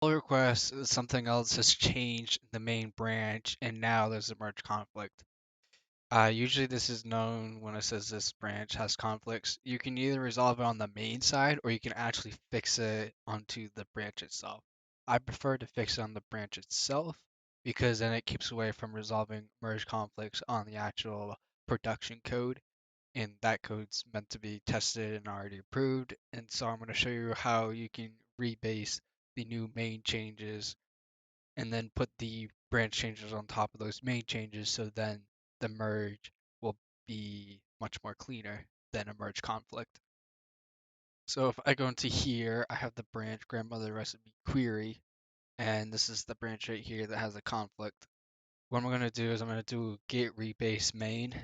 Pull request is something else has changed in the main branch, and now there's a merge conflict. Usually this is known when it says this branch has conflicts. You can either resolve it on the main side or you can actually fix it onto the branch itself. I prefer to fix it on the branch itself because then it keeps away from resolving merge conflicts on the actual production code. And that code's meant to be tested and already approved. And so I'm going to show you how you can rebase the new main changes and then put the branch changes on top of those main changes so then the merge will be much more cleaner than a merge conflict. So if I go into here, I have the branch grandmother recipe query, and this is the branch right here that has a conflict. What I'm going to do is I'm going to do get rebase main.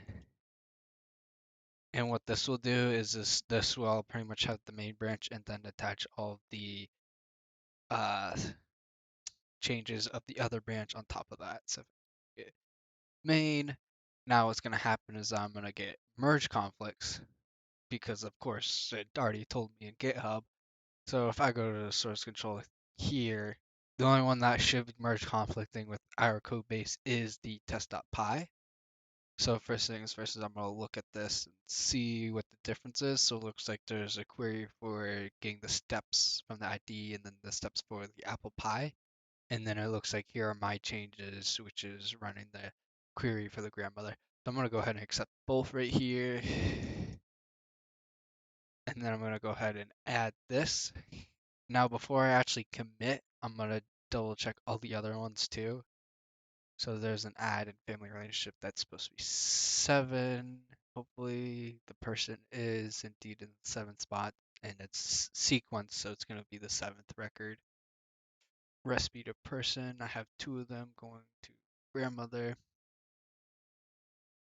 And what this will do is this will pretty much have the main branch and then attach all of the uh, changes of the other branch on top of that. So get main. Now what's going to happen is I'm going to get merge conflicts because of course it already told me in GitHub. So if I go to the source control here, the only one that should be merge conflicting with our code base is the test.py. So first things first is I'm going to look at this and see what the difference is. So it looks like there's a query for getting the steps from the ID and then the steps for the apple pie. And then it looks like here are my changes, which is running the query for the grandmother. So I'm going to go ahead and accept both right here. And then I'm going to go ahead and add this. Now, before I actually commit, I'm going to double check all the other ones too. So there's an add in family relationship that's supposed to be 7. Hopefully the person is indeed in the 7th spot and it's sequence, so it's going to be the 7th record. Recipe to person, I have 2 of them going to grandmother.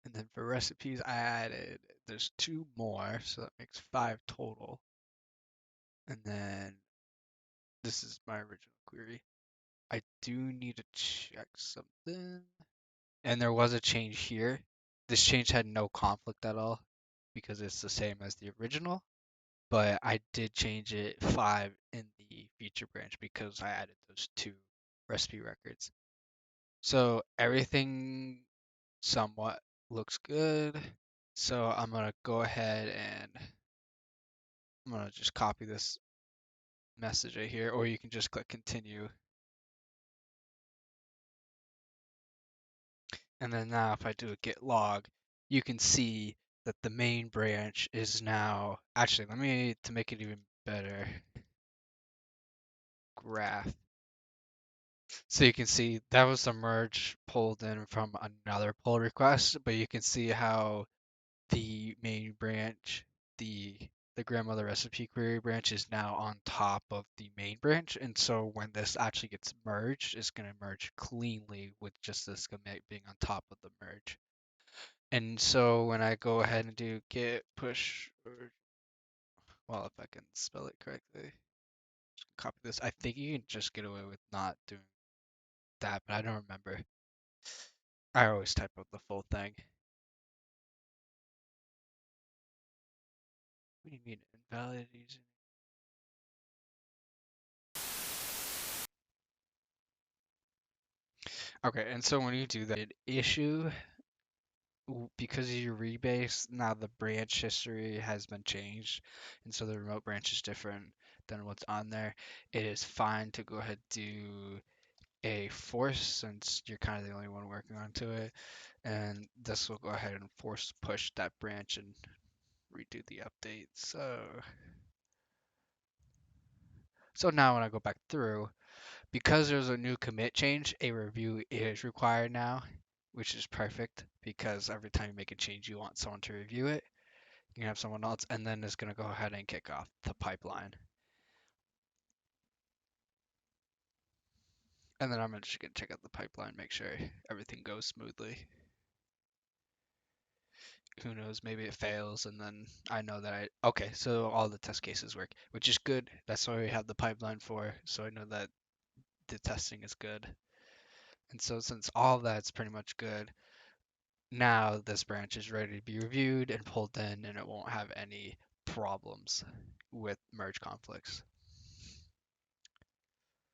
And then for recipes, I added, there's 2 more, so that makes 5 total. And then this is my original query. I do need to check something. And there was a change here. This change had no conflict at all because it's the same as the original. But I did change it 5 in the feature branch because I added those 2 recipe records. So everything somewhat looks good. So I'm going to go ahead and I'm going to just copy this message right here, or you can just click continue. And then now if I do a git log, you can see that the main branch is now, actually, to make it even better, graph. So you can see that was the merge pulled in from another pull request, but you can see how the main branch, the grandmother recipe query branch is now on top of the main branch. And so when this actually gets merged, it's going to merge cleanly with just this commit being on top of the merge. And so when I go ahead and do git push, or, well, if I can spell it correctly, just copy this. I think you can just get away with not doing that, but I don't remember. I always type out the full thing. What do you mean invalid using? Okay, and so when you do that issue, because of your rebase, now the branch history has been changed, and so the remote branch is different than what's on there. It is fine to go ahead and do a force since you're kind of the only one working onto it, and this will go ahead and force push that branch and redo the update. So now when I go back through, because there's a new commit change, a review is required now, which is perfect because every time you make a change, you want someone to review it. You can have someone else, and then it's going to go ahead and kick off the pipeline. And then I'm just going to check out the pipeline, make sure everything goes smoothly. Who knows, maybe it fails, and then I know that okay, so all the test cases work, which is good. That's why we have the pipeline for, so I know that the testing is good. And so since all that's pretty much good, now this branch is ready to be reviewed and pulled in, and it won't have any problems with merge conflicts.